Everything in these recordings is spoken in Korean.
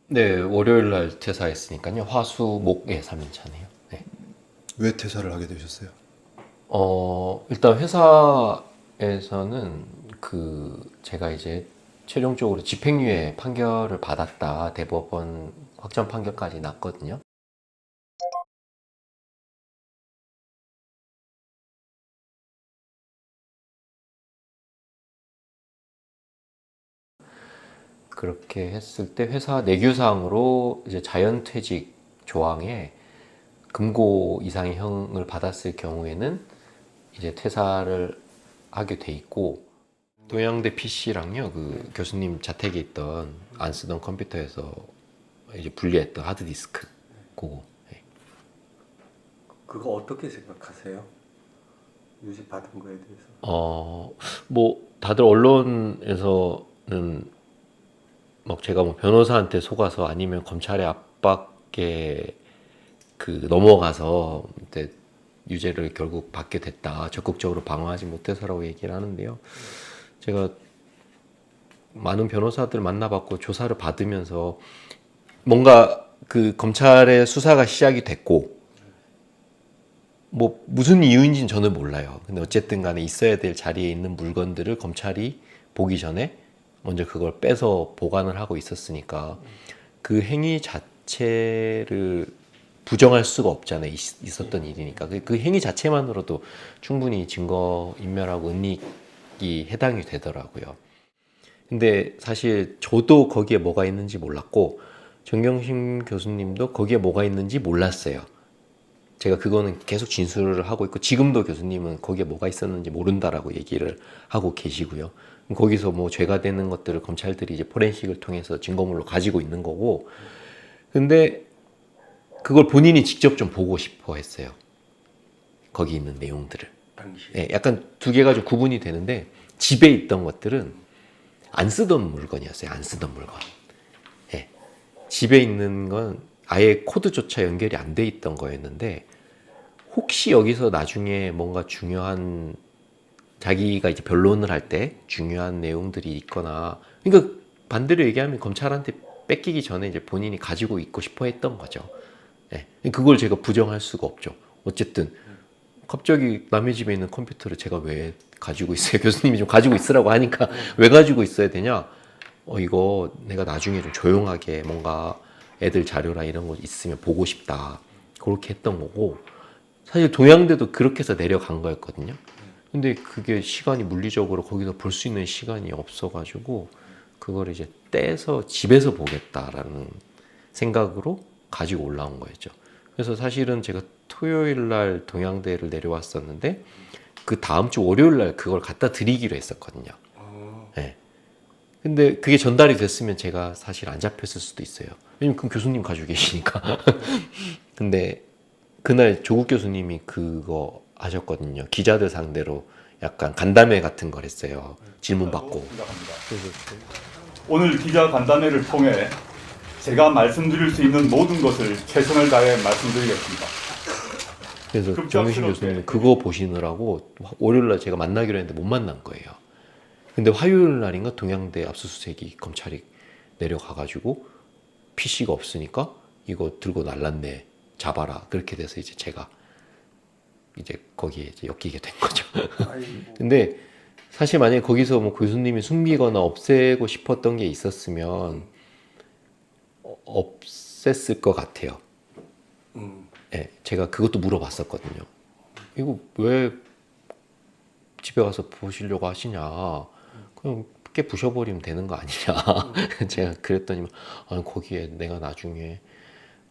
네, 월요일 날 퇴사했으니까요. 화수 목에 3일차네요. 네. 왜 퇴사를 하게 되셨어요? 일단 회사에서는 제가 이제 최종적으로 집행유예 판결을 받았다. 대법원 확정 판결까지 났거든요. 그렇게 했을 때 회사 내규상으로 이제 자연퇴직 조항에 금고 이상의 형을 받았을 경우에는 이제 퇴사를 하게 돼 있고, 동양대 PC랑요, 그 교수님 자택에 있던 안 쓰던 컴퓨터에서 이제 분리했던 하드디스크, 그거. 예. 그거 어떻게 생각하세요? 유지 받은 거에 대해서. 뭐 다들 언론에서는 막 제가 뭐 변호사한테 속아서 아니면 검찰의 압박에 넘어가서 이제 유죄를 결국 받게 됐다. 적극적으로 방어하지 못해서라고 얘기를 하는데요. 제가 많은 변호사들 만나봤고 조사를 받으면서 뭔가 그 검찰의 수사가 시작이 됐고, 뭐 무슨 이유인지는 저는 몰라요. 근데 어쨌든 간에 있어야 될 자리에 있는 물건들을 검찰이 보기 전에 먼저 그걸 빼서 보관을 하고 있었으니까 그 행위 자체를 부정할 수가 없잖아요. 있었던 일이니까. 그 행위 자체만으로도 충분히 증거 인멸하고 은닉이 해당이 되더라고요. 근데 사실 저도 거기에 뭐가 있는지 몰랐고, 정경심 교수님도 거기에 뭐가 있는지 몰랐어요. 제가 그거는 계속 진술을 하고 있고, 지금도 교수님은 거기에 뭐가 있었는지 모른다라고 얘기를 하고 계시고요. 거기서 뭐 죄가 되는 것들을 검찰들이 이제 포렌식을 통해서 증거물로 가지고 있는 거고, 근데 그걸 본인이 직접 좀 보고 싶어 했어요. 거기 있는 내용들을. 당시. 예, 약간 두 개가 좀 구분이 되는데, 집에 있던 것들은 안 쓰던 물건이었어요. 안 쓰던 물건. 예. 집에 있는 건 아예 코드조차 연결이 안 돼 있던 거였는데, 혹시 여기서 나중에 뭔가 중요한, 자기가 이제 변론을 할 때 중요한 내용들이 있거나, 그러니까 반대로 얘기하면 검찰한테 뺏기기 전에 이제 본인이 가지고 있고 싶어 했던 거죠. 예. 그걸 제가 부정할 수가 없죠. 어쨌든 갑자기 남의 집에 있는 컴퓨터를 제가 왜 가지고 있어요? 교수님이 좀 가지고 있으라고 하니까 왜 가지고 있어야 되냐? 이거 내가 나중에 좀 조용하게 뭔가 애들 자료나 이런 거 있으면 보고 싶다. 그렇게 했던 거고, 사실 동양대도 그렇게 해서 내려간 거였거든요. 근데 그게 시간이 물리적으로 거기서 볼 수 있는 시간이 없어가지고 그걸 이제 떼서 집에서 보겠다라는 생각으로 가지고 올라온 거였죠. 그래서 사실은 제가 토요일 날 동양대를 내려왔었는데 그 다음 주 월요일 날 그걸 갖다 드리기로 했었거든요. 네. 근데 그게 전달이 됐으면 제가 사실 안 잡혔을 수도 있어요. 왜냐면 그럼 교수님 가지고 계시니까. 근데 그날 조국 교수님이 그거 하셨거든요. 기자들 상대로 약간 간담회 같은 걸 했어요. 질문 받고. 생각합니다. 오늘 기자 간담회를 통해 제가 말씀드릴 수 있는 모든 것을 최선을 다해 말씀드리겠습니다. 그래서 급작스럽게. 정유신 교수님은 그거 보시느라고 월요일 날 제가 만나기로 했는데 못 만난 거예요. 근데 화요일 날인가 동양대 압수수색이 검찰이 내려가가지고 PC가 없으니까 이거 들고 날랐네, 잡아라. 그렇게 돼서 이제 제가 이제 거기에 이제 엮이게 된 거죠. 아이고. 근데 사실 만약에 거기서 뭐 교수님이 숨기거나 없애고 싶었던 게 있었으면 없앴을 것 같아요. 예, 제가 그것도 물어봤었거든요. 이거 왜 집에 가서 보시려고 하시냐? 그냥 깨 부셔버리면 되는 거 아니냐? 제가 그랬더니 아니, 거기에 내가 나중에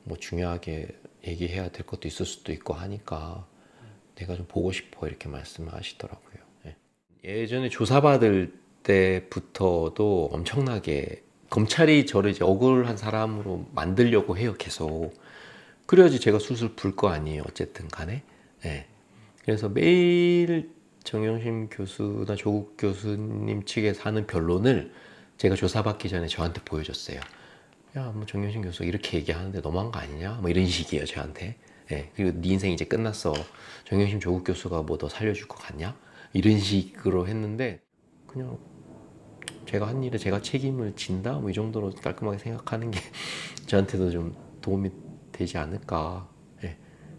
뭐 중요하게 얘기해야 될 것도 있을 수도 있고 하니까 내가 좀 보고 싶어, 이렇게 말씀을 하시더라고요. 예. 예전에 조사받을 때부터도 엄청나게 검찰이 저를 이제 억울한 사람으로 만들려고 해요, 계속. 그래야지 제가 술술 불 거 아니에요, 어쨌든 간에. 예. 그래서 매일 정영심 교수나 조국 교수님 측에서 하는 변론을 제가 조사받기 전에 저한테 보여줬어요. 야, 뭐 정영심 교수 이렇게 얘기하는데 너무한 거 아니냐? 뭐 이런 식이에요, 저한테. 예. 그리고 네 인생 이제 끝났어. 정영심 조국 교수가 뭐 너 살려줄 것 같냐? 이런 식으로 했는데 그냥 제가 한 일에 제가 책임을 진다 뭐 이 정도로 깔끔하게 생각하는 게 저한테도 좀 도움이 되지 않을까. 예.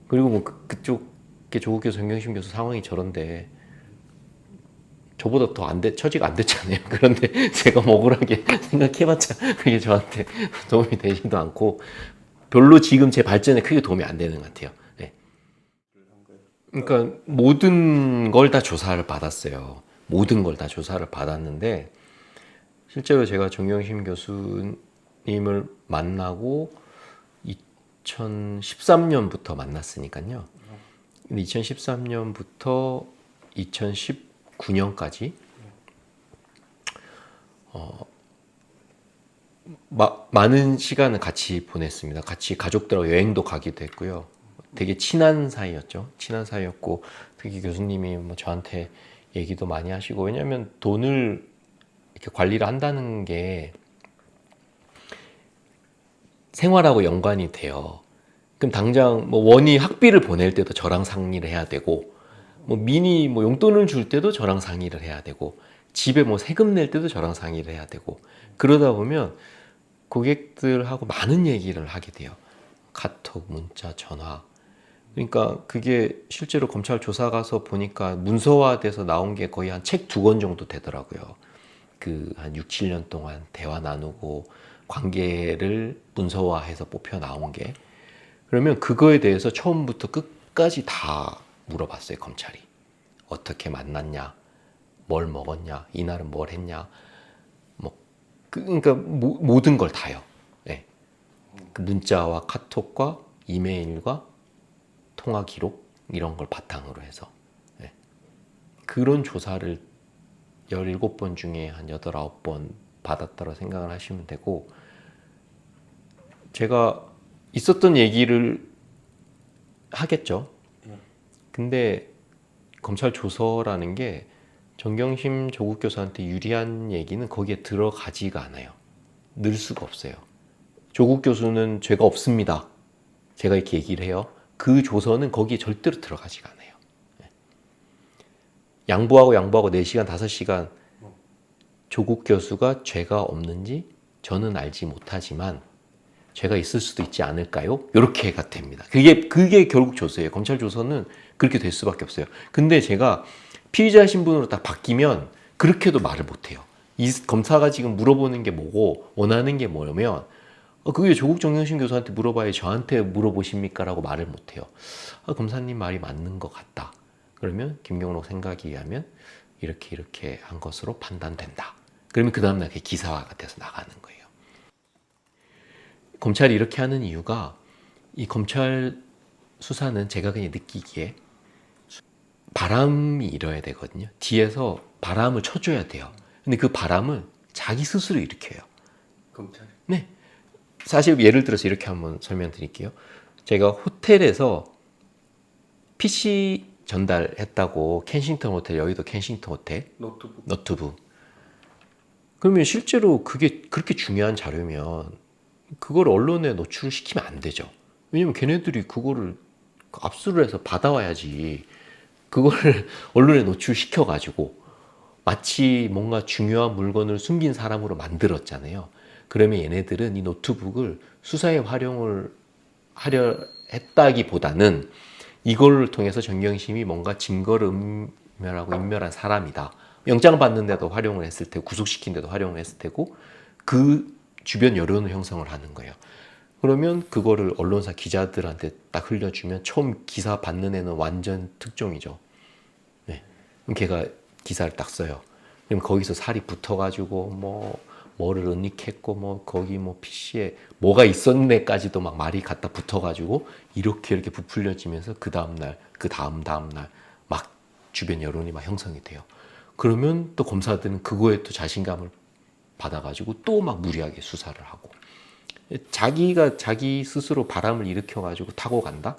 그리고 뭐 그쪽에 조국 교수, 정경심 교수 상황이 저런데 저보다 더 처지가 안 됐잖아요. 그런데 제가 뭐 억울하게 생각해봤자 그게 저한테 도움이 되지도 않고 별로 지금 제 발전에 크게 도움이 안 되는 것 같아요. 네. 그러니까 모든 걸 다 조사를 받았어요. 모든 걸 다 조사를 받았는데 실제로 제가 정경심 교수님을 만나고 2013년부터 만났으니까요. 근데 2013년부터 2019년까지 많은 시간을 같이 보냈습니다. 같이 가족들하고 여행도 가기도 했고요. 되게 친한 사이였죠. 친한 사이였고 특히 교수님이 뭐 저한테 얘기도 많이 하시고 왜냐하면 돈을 이렇게 관리를 한다는 게 생활하고 연관이 돼요. 그럼 당장 뭐 원이 학비를 보낼 때도 저랑 상의를 해야 되고 뭐 민이 뭐 용돈을 줄 때도 저랑 상의를 해야 되고 집에 뭐 세금 낼 때도 저랑 상의를 해야 되고 그러다 보면 고객들하고 많은 얘기를 하게 돼요. 카톡, 문자, 전화. 그러니까 그게 실제로 검찰 조사 가서 보니까 문서화돼서 나온 게 거의 한 책 2권 정도 되더라고요. 그 한 6, 7년 동안 대화 나누고 관계를 문서화해서 뽑혀 나온 게 그러면 그거에 대해서 처음부터 끝까지 다 물어봤어요. 검찰이 어떻게 만났냐, 뭘 먹었냐, 이날은 뭘 했냐, 뭐 그러니까 모든 걸 다요. 네. 그 문자와 카톡과 이메일과 통화 기록 이런 걸 바탕으로 해서 네. 그런 조사를 17번 중에 한 8, 9번 받았다고 생각을 하시면 되고 제가 있었던 얘기를 하겠죠. 근데 검찰 조서라는 게 정경심 조국 교수한테 유리한 얘기는 거기에 들어가지가 않아요. 넣을 수가 없어요. 조국 교수는 죄가 없습니다. 제가 이렇게 얘기를 해요. 그 조서는 거기에 절대로 들어가지가 않아요. 양보하고 4시간, 5시간 조국 교수가 죄가 없는지 저는 알지 못하지만 죄가 있을 수도 있지 않을까요? 이렇게가 됩니다. 그게 결국 조서예요. 검찰 조서는 그렇게 될 수밖에 없어요. 근데 제가 피의자 신분으로 딱 바뀌면 그렇게도 말을 못해요. 이 검사가 지금 물어보는 게 뭐고 원하는 게 뭐냐면 그게 조국 정경심 교수한테 물어봐야 저한테 물어보십니까? 라고 말을 못해요. 검사님 말이 맞는 것 같다. 그러면 김경록 생각에 의하면 이렇게 한 것으로 판단된다. 그러면 그 다음날 그게 기사화가 돼서 나가는 거예요. 검찰이 이렇게 하는 이유가 이 검찰 수사는 제가 그냥 느끼기에 바람이 일어야 되거든요. 뒤에서 바람을 쳐줘야 돼요. 근데 그 바람을 자기 스스로 일으켜요. 검찰이? 네. 사실 예를 들어서 이렇게 한번 설명드릴게요. 제가 호텔에서 PC 전달했다고 켄싱턴 호텔, 여의도 켄싱턴 호텔 노트북. 그러면 실제로 그게 그렇게 중요한 자료면 그걸 언론에 노출시키면 안 되죠. 왜냐면 걔네들이 그거를 압수를 해서 받아와야지 그거를 언론에 노출시켜가지고 마치 뭔가 중요한 물건을 숨긴 사람으로 만들었잖아요. 그러면 얘네들은 이 노트북을 수사에 활용을 하려 했다기보다는 이걸 통해서 정경심이 뭔가 증거를 은멸하고 인멸한 사람이다. 영장 받는데도 활용을 했을 테고 구속시킨 데도 활용을 했을 테고 그 주변 여론을 형성을 하는 거예요. 그러면 그거를 언론사 기자들한테 딱 흘려주면 처음 기사 받는 애는 완전 특종이죠. 네. 그럼 걔가 기사를 딱 써요. 그럼 거기서 살이 붙어가지고 뭐를 은닉했고 거기 PC에 뭐가 있었네까지도 막 말이 갖다 붙어가지고 이렇게 부풀려지면서 그 다음날 막 주변 여론이 막 형성이 돼요. 그러면 또 검사들은 그거에 또 자신감을 받아가지고 또 막 무리하게 수사를 하고 자기가 자기 스스로 바람을 일으켜가지고 타고 간다?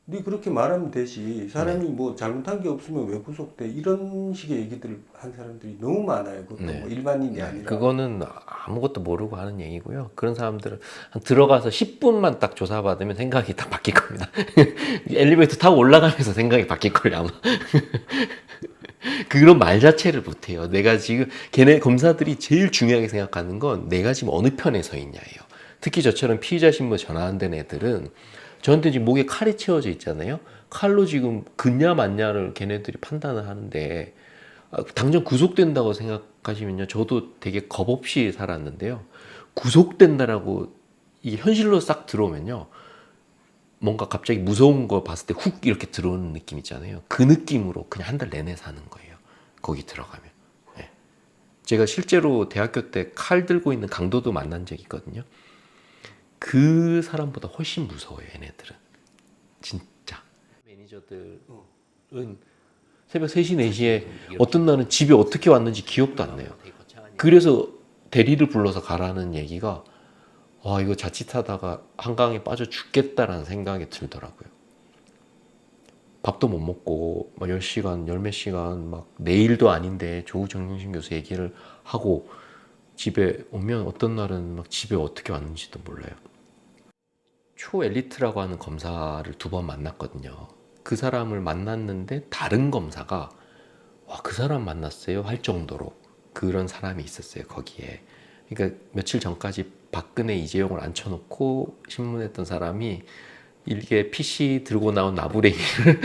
네 그렇게 말하면 되지. 사람이 뭐 잘못한 게 없으면 왜 구속돼? 이런 식의 얘기들을 한 사람들이 너무 많아요. 그것도 네. 뭐 일반인이 네, 아니라. 그거는 아무것도 모르고 하는 얘기고요. 그런 사람들은 들어가서 10분만 딱 조사받으면 생각이 딱 바뀔 겁니다. 엘리베이터 타고 올라가면서 생각이 바뀔 걸요 아마. 그런 말 자체를 못해요. 내가 지금 걔네 검사들이 제일 중요하게 생각하는 건 내가 지금 어느 편에 서 있냐예요. 특히 저처럼 피의자 신문 전화 안 된 애들은 저한테 지금 목에 칼이 채워져 있잖아요. 칼로 지금 근냐 맞냐를 걔네들이 판단을 하는데 당장 구속된다고 생각하시면요. 저도 되게 겁 없이 살았는데요. 구속된다라고 이게 현실로 싹 들어오면요. 뭔가 갑자기 무서운 거 봤을 때 훅 이렇게 들어오는 느낌 있잖아요. 그 느낌으로 그냥 한 달 내내 사는 거예요. 거기 들어가면. 예. 제가 실제로 대학교 때 칼 들고 있는 강도도 만난 적이 있거든요. 그 사람보다 훨씬 무서워요, 얘네들은. 진짜. 매니저들은 새벽 3시, 4시에 어떤 날은 집에 어떻게 왔는지 기억도 안 나요. 그래서 대리를 불러서 가라는 얘기가 이거 자칫하다가 한강에 빠져 죽겠다라는 생각이 들더라고요. 밥도 못 먹고 막 10시간, 열 몇 시간 막 내일도 아닌데 조국 정경심 교수 얘기를 하고 집에 오면 어떤 날은 막 집에 어떻게 왔는지도 몰라요. 초엘리트라고 하는 검사를 2번 만났거든요. 그 사람을 만났는데 다른 검사가 그 사람 만났어요 할 정도로 그런 사람이 있었어요 거기에. 그러니까 며칠 전까지 박근혜 이재용을 앉혀놓고 신문했던 사람이 이게 PC 들고 나온 나부랭이를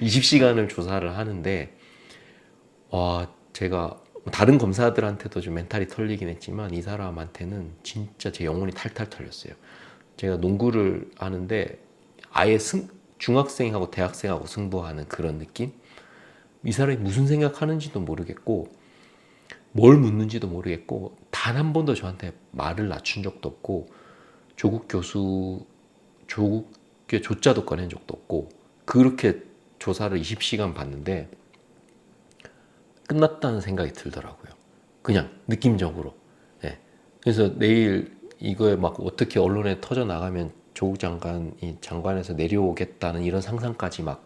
20시간을 조사를 하는데 제가 다른 검사들한테도 좀 멘탈이 털리긴 했지만 이 사람한테는 진짜 제 영혼이 탈탈 털렸어요. 제가 농구를 하는데 아예 중학생하고 대학생하고 승부하는 그런 느낌? 이 사람이 무슨 생각하는지도 모르겠고 뭘 묻는지도 모르겠고 단 한 번도 저한테 말을 낮춘 적도 없고 조국의 조자도 꺼낸 적도 없고 그렇게 조사를 20시간 봤는데 끝났다는 생각이 들더라고요. 그냥 느낌적으로. 네. 그래서 내일 이거에 막 어떻게 언론에 터져 나가면 조국 장관이 장관에서 내려오겠다는 이런 상상까지 막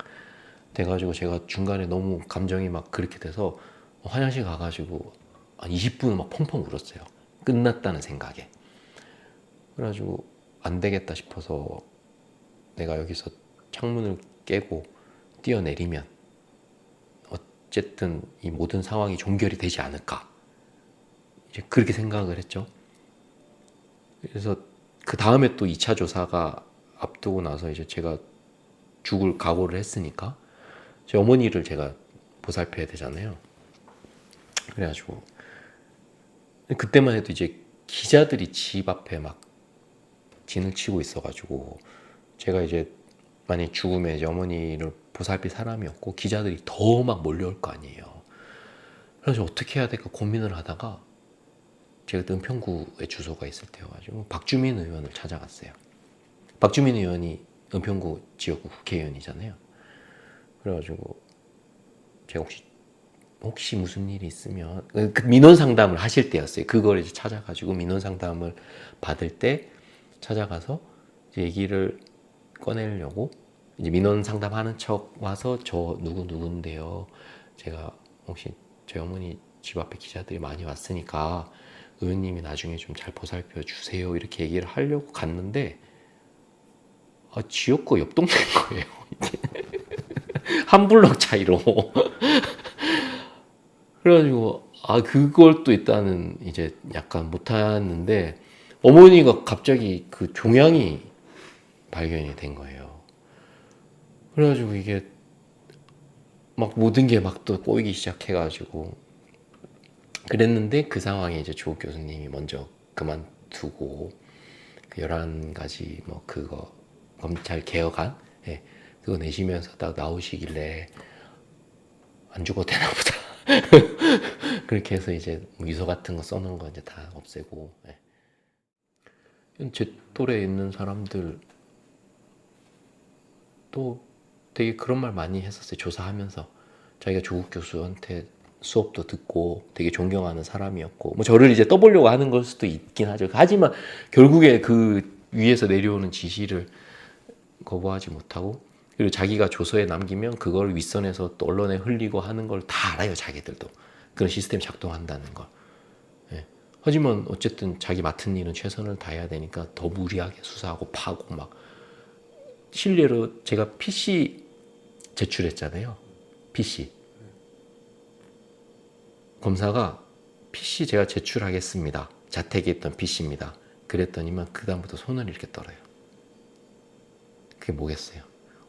돼가지고 제가 중간에 너무 감정이 막 그렇게 돼서 화장실 가가지고 한 20분 막 펑펑 울었어요. 끝났다는 생각에. 그래가지고 안 되겠다 싶어서 내가 여기서 창문을 깨고 뛰어내리면 어쨌든 이 모든 상황이 종결이 되지 않을까. 이제 그렇게 생각을 했죠. 그래서 그 다음에 또 2차 조사가 앞두고 나서 이제 제가 죽을 각오를 했으니까 제 어머니를 제가 보살펴야 되잖아요. 그래가지고 그때만 해도 이제 기자들이 집 앞에 막 진을 치고 있어가지고 제가 이제 만약 죽으면 이제 어머니를 보살필 사람이 없고 기자들이 더 막 몰려올 거 아니에요. 그래서 어떻게 해야 될까 고민을 하다가 제가 그때 은평구에 주소가 있을 때여가지고 박주민 의원을 찾아갔어요. 박주민 의원이 은평구 지역구 국회의원이잖아요. 그래가지고 제가 혹시 무슨 일이 있으면 그 민원 상담을 하실 때였어요. 그걸 이제 찾아가지고 민원 상담을 받을 때 찾아가서 이제 얘기를 꺼내려고 이제 민원 상담하는 척 와서 저 누군데요. 제가 혹시 저희 어머니 집 앞에 기자들이 많이 왔으니까 의원님이 나중에 좀 잘 보살펴 주세요. 이렇게 얘기를 하려고 갔는데 지역구 옆 동네인 거예요. 한 블럭 차이로. 그래가지고 그걸 또 일단은 이제 약간 못하는데 어머니가 갑자기 그 종양이 발견이 된 거예요. 그래가지고 이게 막 모든 게 막 또 꼬이기 시작해가지고 그랬는데 그 상황에 이제 조국 교수님이 먼저 그만두고 그 11가지 뭐 그거 검찰 개혁안 그거 내시면서 딱 나오시길래 안 죽어도 되나 보다. 그렇게 해서 이제 유서 같은 거 써놓은 거 이제 다 없애고. 제 또래에 있는 사람들 또 되게 그런 말 많이 했었어요. 조사하면서 자기가 조국 교수한테 수업도 듣고 되게 존경하는 사람이었고 뭐 저를 이제 떠보려고 하는 걸 수도 있긴 하죠. 하지만 결국에 그 위에서 내려오는 지시를 거부하지 못하고 그리고 자기가 조서에 남기면 그걸 윗선에서 또 언론에 흘리고 하는 걸 다 알아요. 자기들도 그런 시스템 작동한다는 걸. 하지만 어쨌든 자기 맡은 일은 최선을 다해야 되니까 더 무리하게 수사하고 파고 막 실례로 제가 PC 제출했잖아요. PC 검사가 PC 제가 제출하겠습니다. 자택에 있던 PC입니다. 그랬더니만 그 다음부터 손을 이렇게 떨어요. 그게 뭐겠어요?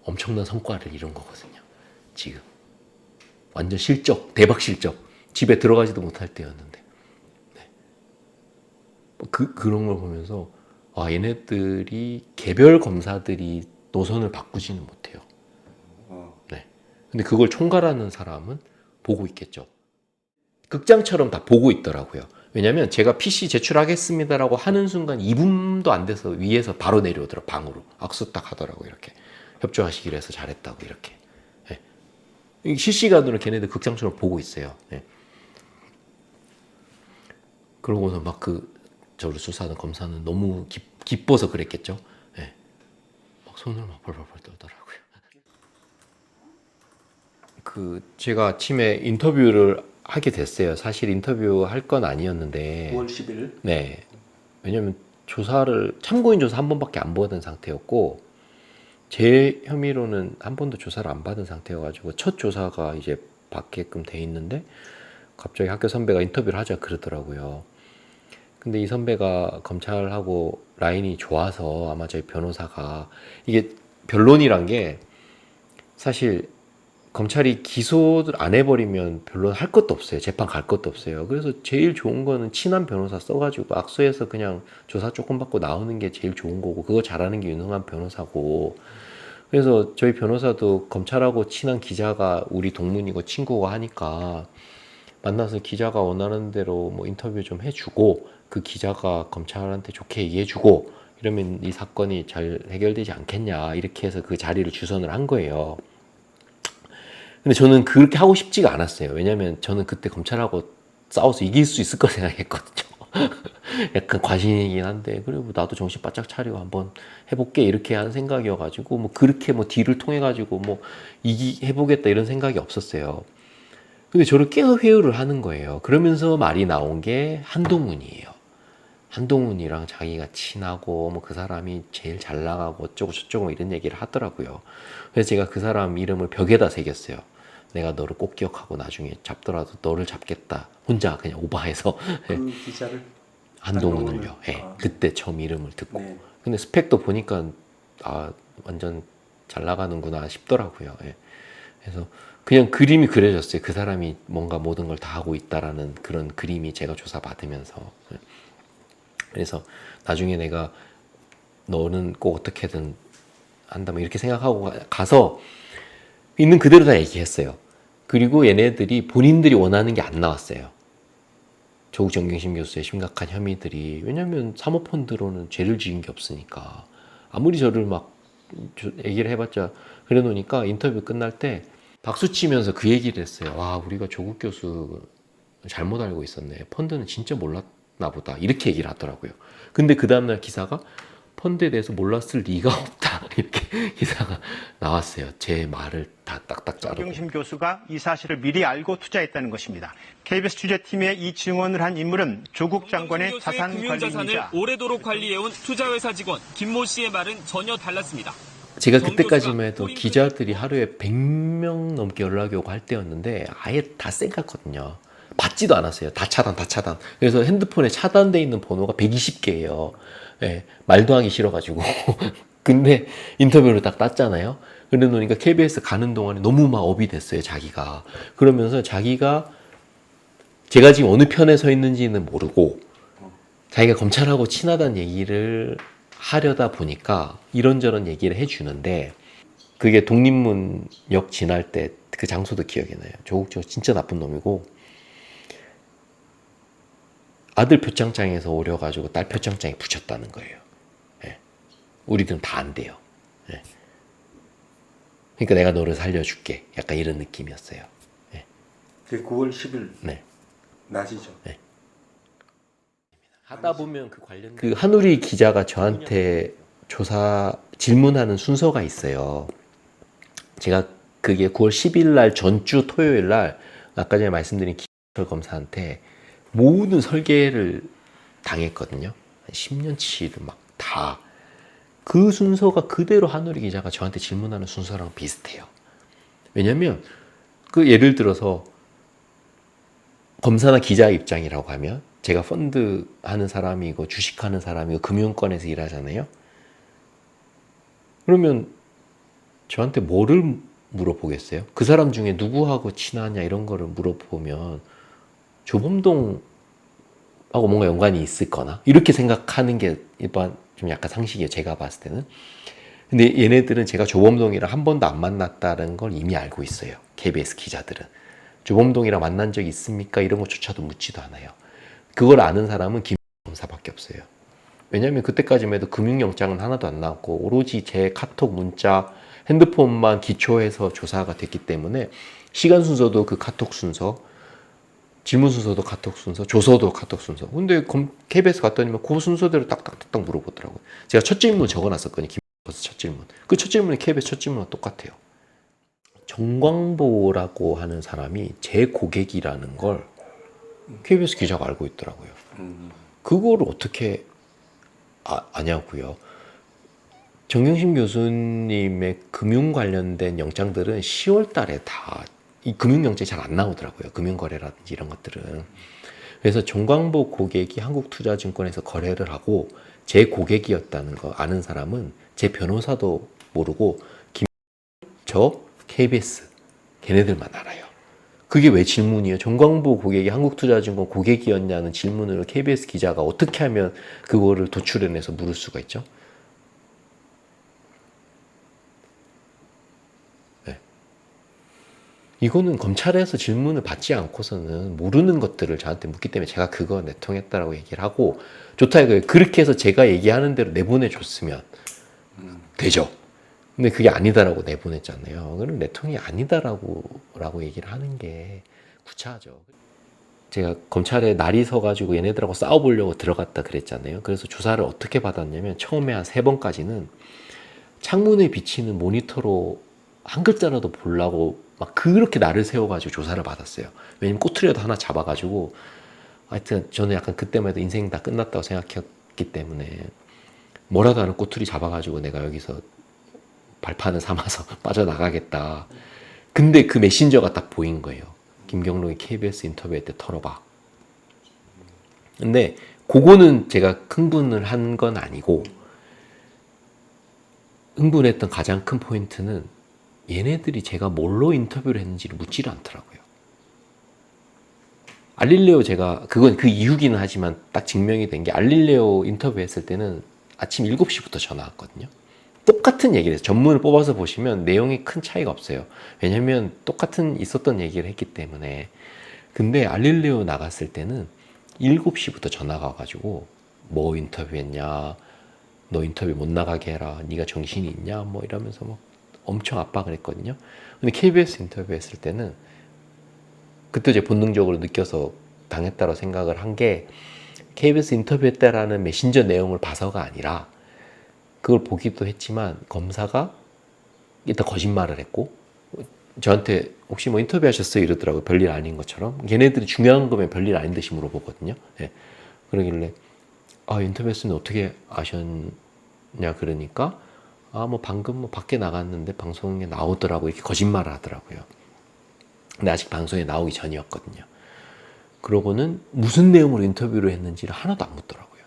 엄청난 성과를 이룬 거거든요. 지금 완전 실적, 대박 실적. 집에 들어가지도 못할 때였는데 그런 걸 보면서 아, 얘네들이 개별 검사들이 노선을 바꾸지는 못해요. 네. 근데 그걸 총괄하는 사람은 보고 있겠죠. 극장처럼 다 보고 있더라고요. 왜냐면 제가 PC 제출하겠습니다라고 하는 순간 2분도 안 돼서 위에서 바로 내려오더라고요. 방으로. 악수 딱 하더라고요. 이렇게. 협조하시기로 해서 잘했다고 이렇게. 네. 실시간으로 걔네들 극장처럼 보고 있어요. 네. 그러고서 막 저를 수사하는 검사는 너무 기뻐서 그랬겠죠. 네. 막 손을 막 벌벌벌 떨더라고요. 제가 아침에 인터뷰를 하게 됐어요. 사실 인터뷰 할 건 아니었는데. 9월 10일. 네. 왜냐면 참고인 조사 한 번밖에 안 받은 상태였고, 제 혐의로는 한 번도 조사를 안 받은 상태여가지고, 첫 조사가 이제 받게끔 돼 있는데, 갑자기 학교 선배가 인터뷰를 하자 그러더라고요. 근데 이 선배가 검찰하고 라인이 좋아서 아마 저희 변호사가, 이게 변론이란 게 사실 검찰이 기소를 안 해버리면 별로 할 것도 없어요. 재판 갈 것도 없어요. 그래서 제일 좋은 거는 친한 변호사 써가지고 악수해서 그냥 조사 조금 받고 나오는 게 제일 좋은 거고, 그거 잘하는 게 유능한 변호사고. 그래서 저희 변호사도 검찰하고 친한 기자가 우리 동문이고 친구고 하니까 만나서 기자가 원하는 대로 뭐 인터뷰 좀 해주고, 그 기자가 검찰한테 좋게 얘기해주고 이러면 이 사건이 잘 해결되지 않겠냐, 이렇게 해서 그 자리를 주선을 한 거예요. 근데 저는 그렇게 하고 싶지가 않았어요. 왜냐면 저는 그때 검찰하고 싸워서 이길 수 있을 거라 생각했거든요. 약간 과신이긴 한데, 그리고 나도 정신 바짝 차리고 한번 해볼게 이렇게 한 생각이어가지고, 뭐 그렇게 뭐 딜을 통해가지고 뭐 해보겠다 이런 생각이 없었어요. 근데 저를 깨어 회유를 하는 거예요. 그러면서 말이 나온 게 한동훈이에요. 한동훈이랑 자기가 친하고 뭐 그 사람이 제일 잘 나가고 어쩌고 저쩌고 뭐 이런 얘기를 하더라고요. 그래서 제가 그 사람 이름을 벽에다 새겼어요. 내가 너를 꼭 기억하고 나중에 잡더라도 너를 잡겠다. 혼자 그냥 오바해서. 그 기자를? 한동훈을요. 네. 아. 그때 처음 이름을 듣고. 네. 근데 스펙도 보니까 아, 완전 잘 나가는구나 싶더라고요. 예. 그래서 그냥 그림이 그려졌어요. 그 사람이 뭔가 모든 걸 다 하고 있다라는 그런 그림이 제가 조사받으면서. 예. 그래서 나중에 내가 너는 꼭 어떻게든 한다 뭐 이렇게 생각하고 가서 있는 그대로 다 얘기했어요. 그리고 얘네들이 본인들이 원하는 게 안 나왔어요. 조국 정경심 교수의 심각한 혐의들이. 왜냐면 사모펀드로는 죄를 지은 게 없으니까. 아무리 저를 막 얘기를 해봤자. 그래 놓으니까 인터뷰 끝날 때 박수 치면서 그 얘기를 했어요. 와, 우리가 조국 교수 잘못 알고 있었네. 펀드는 진짜 몰랐나 보다. 이렇게 얘기를 하더라고요. 근데 그 다음날 기사가 펀드에 대해서 몰랐을 리가 없다. 이렇게 기사가 나왔어요. 제 말을 다 딱딱 자르고. 정경심 교수가 이 사실을 미리 알고 투자했다는 것입니다. KBS 취재팀에 이 증언을 한 인물은 조국 장관의 자산 금융자산을 관리인자. 오래도록 관리해온 투자회사 직원 김모 씨의 말은 전혀 달랐습니다. 제가 그때까지만 해도 기자들이 하루에 100명 넘게 연락이 오고 할 때였는데 아예 다 쌩갔거든요. 받지도 않았어요. 다 차단. 그래서 핸드폰에 차단돼 있는 번호가 120개예요. 예, 말도 하기 싫어가지고. 근데 인터뷰를 딱 땄잖아요. 그래 놓으니까 KBS 가는 동안에 너무 막 업이 됐어요, 자기가. 그러면서 자기가 제가 지금 어느 편에 서 있는지는 모르고 자기가 검찰하고 친하다는 얘기를 하려다 보니까 이런저런 얘기를 해주는데, 그게 독립문역 지날 때 그 장소도 기억이 나요. 조국 진짜 나쁜 놈이고 아들 표창장에서 오려가지고 딸 표창장에 붙였다는 거예요. 예. 우리들은 다 안 돼요. 예. 그러니까 내가 너를 살려줄게. 약간 이런 느낌이었어요. 예. 그게 9월 10일 네. 낮이죠. 하다 보면 그 한우리 기자가 저한테 질문하는 순서가 있어요. 제가 그게 9월 10일 날 전주 토요일 날 아까 전에 말씀드린 김철 검사한테 모든 설계를 당했거든요. 10년치를 막 다. 그 순서가 그대로 한우리 기자가 저한테 질문하는 순서랑 비슷해요. 왜냐면 예를 들어서 검사나 기자 입장이라고 하면 제가 펀드 하는 사람이고 주식하는 사람이고 금융권에서 일하잖아요. 그러면 저한테 뭐를 물어보겠어요? 그 사람 중에 누구하고 친하냐 이런 거를 물어보면 조범동하고 뭔가 연관이 있을 거나 이렇게 생각하는 게 일반 좀 약간 상식이에요. 제가 봤을 때는. 근데 얘네들은 제가 조범동이랑 한 번도 안 만났다는 걸 이미 알고 있어요. KBS 기자들은. 조범동이랑 만난 적 있습니까? 이런 것조차도 묻지도 않아요. 그걸 아는 사람은 김 검사밖에 없어요. 왜냐하면 그때까지만 해도 금융영장은 하나도 안 나왔고 오로지 제 카톡 문자 핸드폰만 기초해서 조사가 됐기 때문에 시간 순서도 그 카톡 순서, 질문 순서도 카톡 순서, 조서도 카톡 순서. 근데 KBS 갔더니만 그 순서대로 딱딱딱딱 물어보더라고요. 제가 첫 질문 적어놨었거든요. 김버스 첫 질문. 그 첫 질문이 KBS 첫 질문과 똑같아요. 정광보라고 하는 사람이 제 고객이라는 걸 KBS 기자가 알고 있더라고요. 그거를 어떻게 아냐고요. 정경심 교수님의 금융 관련된 영장들은 10월 달에 다 이 금융영장이 잘 안 나오더라고요. 금융거래라든지 이런 것들은. 그래서 정광보 고객이 한국투자증권에서 거래를 하고 제 고객이었다는 거 아는 사람은 제 변호사도 모르고 저 KBS 걔네들만 알아요. 그게 왜 질문이에요? 정광보 고객이 한국투자증권 고객이었냐는 질문을 KBS 기자가 어떻게 하면 그거를 도출해내서 물을 수가 있죠? 네. 이거는 검찰에서 질문을 받지 않고서는 모르는 것들을 저한테 묻기 때문에 제가 그거 내통했다라고 얘기를 하고 좋다 이거예요. 그렇게 해서 제가 얘기하는 대로 내보내줬으면 되죠. 근데 그게 아니다라고 내보냈잖아요. 그럼 내통이 아니다라고 얘기를 하는 게 구차하죠. 제가 검찰에 날이 서가지고 얘네들하고 싸워보려고 들어갔다 그랬잖아요. 그래서 조사를 어떻게 받았냐면 처음에 한 3번까지는 창문에 비치는 모니터로 한 글자라도 보려고 막 그렇게 날을 세워가지고 조사를 받았어요. 왜냐면 꼬투리라도 하나 잡아가지고 하여튼 저는 약간 그때만 해도 인생이 다 끝났다고 생각했기 때문에 뭐라도 하는 꼬투리 잡아가지고 내가 여기서 발판을 삼아서 빠져나가겠다. 근데 그 메신저가 딱 보인 거예요. 김경록이 KBS 인터뷰할 때 털어봐. 근데 그거는 제가 흥분을 한 건 아니고 흥분했던 가장 큰 포인트는 얘네들이 제가 뭘로 인터뷰를 했는지를 묻지를 않더라고요. 알릴레오 제가 그건 그 이후기는 하지만 딱 증명이 된 게 알릴레오 인터뷰했을 때는 아침 7시부터 전화 왔거든요. 똑같은 얘기를 해서 전문을 뽑아서 보시면 내용이 큰 차이가 없어요. 왜냐면 똑같은 있었던 얘기를 했기 때문에. 근데 알릴레오 나갔을 때는 7시부터 전화가 와가지고 뭐 인터뷰했냐, 너 인터뷰 못 나가게 해라, 네가 정신이 있냐 뭐 이러면서 막 엄청 압박을 했거든요. 근데 KBS 인터뷰했을 때는 그때 제 본능적으로 느껴서 당했다고 생각을 한 게 KBS 인터뷰했다라는 메신저 내용을 봐서가 아니라 그걸 보기도 했지만 검사가 일단 거짓말을 했고 저한테 혹시 뭐 인터뷰 하셨어요? 이러더라고요. 별일 아닌 것처럼. 걔네들이 중요한 거면 별일 아닌 듯이 물어보거든요. 예. 그러길래 인터뷰 했으면 어떻게 아셨냐 그러니까 뭐 방금 뭐 밖에 나갔는데 방송에 나오더라고 이렇게 거짓말을 하더라고요. 근데 아직 방송에 나오기 전이었거든요. 그러고는 무슨 내용으로 인터뷰를 했는지를 하나도 안 묻더라고요.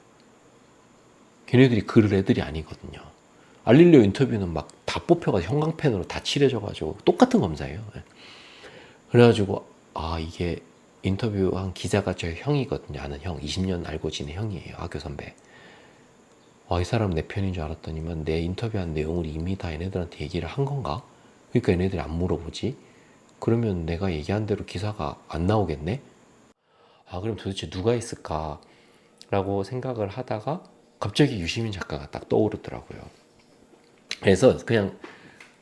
걔네들이 그럴 애들이 아니거든요. 알릴레오 인터뷰는 막 다 뽑혀가지고 형광펜으로 다 칠해져가지고 똑같은 검사예요. 그래가지고 이게 인터뷰한 기자가 저 형이거든요. 아는 형, 20년 알고 지낸 형이에요. 학교 선배. 이 사람 내 편인 줄 알았더니만 내 인터뷰한 내용을 이미 다 얘네들한테 얘기를 한 건가? 그러니까 얘네들이 안 물어보지? 그러면 내가 얘기한 대로 기사가 안 나오겠네? 그럼 도대체 누가 있을까? 라고 생각을 하다가 갑자기 유시민 작가가 딱 떠오르더라고요. 그래서 그냥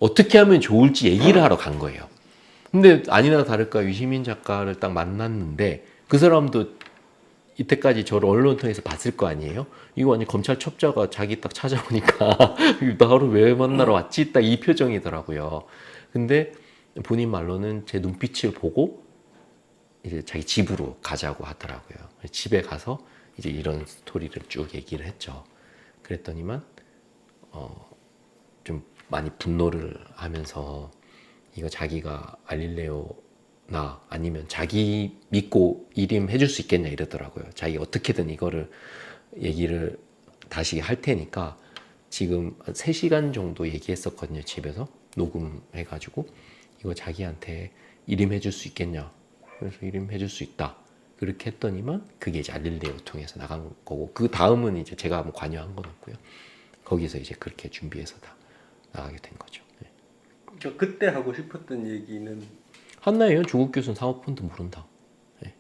어떻게 하면 좋을지 얘기를 하러 간 거예요. 근데 아니나 다를까 유시민 작가를 딱 만났는데 그 사람도 이때까지 저를 언론 통해서 봤을 거 아니에요? 이거 완전 검찰 첩자가 자기 딱 찾아오니까 나를 왜 만나러 왔지? 딱 이 표정이더라고요. 근데 본인 말로는 제 눈빛을 보고 이제 자기 집으로 가자고 하더라고요. 집에 가서 이제 이런 스토리를 쭉 얘기를 했죠. 그랬더니만 좀 많이 분노를 하면서 이거 자기가 알릴레오 아니면 자기 믿고 일임해 줄 수 있겠냐 이러더라고요. 자기 어떻게든 이거를 얘기를 다시 할 테니까 지금 한 3시간 정도 얘기했었거든요. 집에서 녹음해가지고 이거 자기한테 일임해 줄 수 있겠냐. 그래서 일임해 줄 수 있다. 그렇게 했더니만 그게 이제 알릴레오 통해서 나간 거고 그 다음은 이제 제가 뭐 관여한 건 없고요. 거기서 이제 그렇게 준비해서 다 나가게 된 거죠. 네. 저 그때 하고 싶었던 얘기는 한나예요. 조국 교수는 사모펀드 모른다. 네.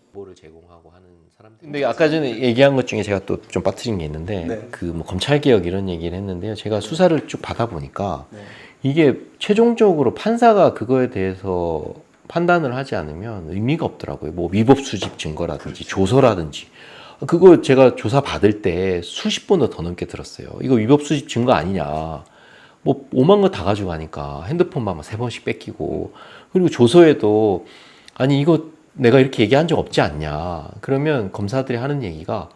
정보를 제공하고 하는 사람들. 근데 아까 전에 얘기한 것 중에 제가 또 좀 빠뜨린 게 있는데 네. 그 뭐 검찰 개혁 이런 얘기를 했는데요. 제가 수사를 쭉 받아보니까 네. 이게 최종적으로 판사가 그거에 대해서 판단을 하지 않으면 의미가 없더라고요. 뭐 위법 수집 증거라든지 조서라든지 그거 제가 조사 받을 때 수십 번도 더 넘게 들었어요. 이거 위법 수집 증거 아니냐. 뭐 오만 거 다 가져가니까 핸드폰만 3번씩 뺏기고 그리고 조서에도 아니 이거 내가 이렇게 얘기한 적 없지 않냐. 그러면 검사들이 하는 얘기가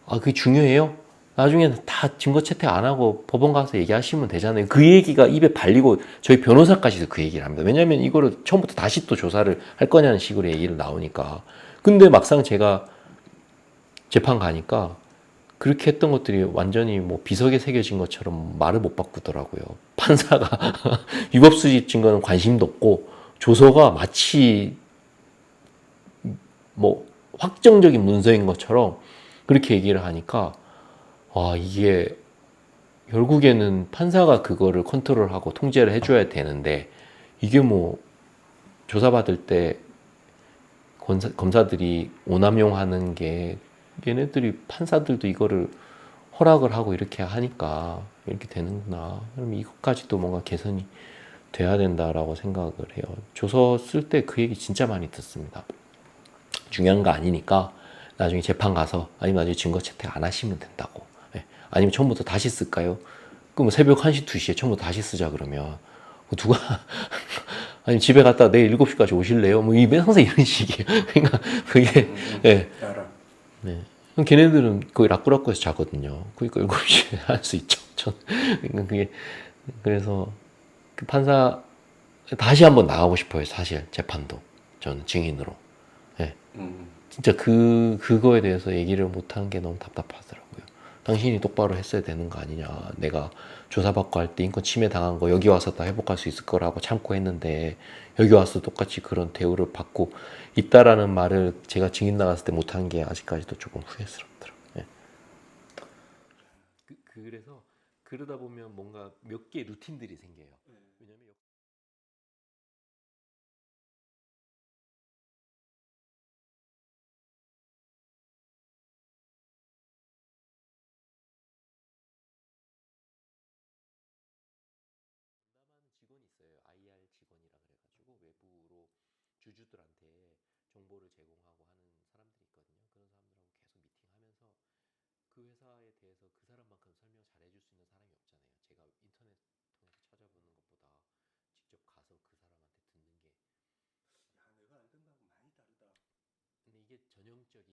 그게 중요해요? 나중에 다 증거 채택 안 하고 법원 가서 얘기하시면 되잖아요. 그 얘기가 입에 발리고 저희 변호사까지도 그 얘기를 합니다. 왜냐하면 이거를 처음부터 다시 또 조사를 할 거냐는 식으로 얘기를 나오니까. 근데 막상 제가 재판 가니까 그렇게 했던 것들이 완전히 뭐 비석에 새겨진 것처럼 말을 못 바꾸더라고요. 판사가 위법 수집 증거는 관심도 없고 조서가 마치 뭐 확정적인 문서인 것처럼 그렇게 얘기를 하니까 이게 결국에는 판사가 그거를 컨트롤하고 통제를 해줘야 되는데 이게 뭐 조사받을 때 검사들이 오남용하는 게 얘네들이 판사들도 이거를 허락을 하고 이렇게 하니까 이렇게 되는구나. 그럼 이것까지도 뭔가 개선이 돼야 된다라고 생각을 해요. 조서 쓸 때 그 얘기 진짜 많이 듣습니다. 중요한 거 아니니까 나중에 재판 가서 아니면 나중에 증거 채택 안 하시면 된다고. 아니면 처음부터 다시 쓸까요? 그럼 새벽 1시, 2시에 처음부터 다시 쓰자 그러면 누가 아니 집에 갔다 내일 7시까지 오실래요? 뭐 항상 이런 식이에요. 그러니까 그게 예. 알아. 네. 그럼 걔네들은 거의 라꾸라꾸에서 자거든요. 그러니까 7시에 할 수 있죠. 그러니까 그게 그래서 그 판사 다시 한번 나가고 싶어요. 사실 재판도 저는 증인으로. 예. 진짜 그거에 대해서 얘기를 못하는 게 너무 답답하더라고요. 당신이 똑바로 했어야 되는 거 아니냐. 내가 조사받고 할 때 인권 침해 당한 거 여기 와서 다 회복할 수 있을 거라고 참고 했는데 여기 와서 똑같이 그런 대우를 받고 있다라는 말을 제가 증인 나갔을 때 못한 게 아직까지도 조금 후회스럽더라고요. 예. 그래서 그러다 보면 뭔가 몇 개의 루틴들이 생겨요. 왜냐면 직원이 있어요. IR 직원이라 그래가지고 외부로 주주들한테 정보를 제공하고 하는 사람들이 있거든요. 그런 사람들하고 계속 미팅하면서 그 회사에 대해서 그 사람만큼 설명 잘해줄 수 있는 사람이 없잖아요. 제가 인터넷 통해서 찾아보는 것보다 직접 가서 그 사람한테 듣는 게. 근데 이게 전형적인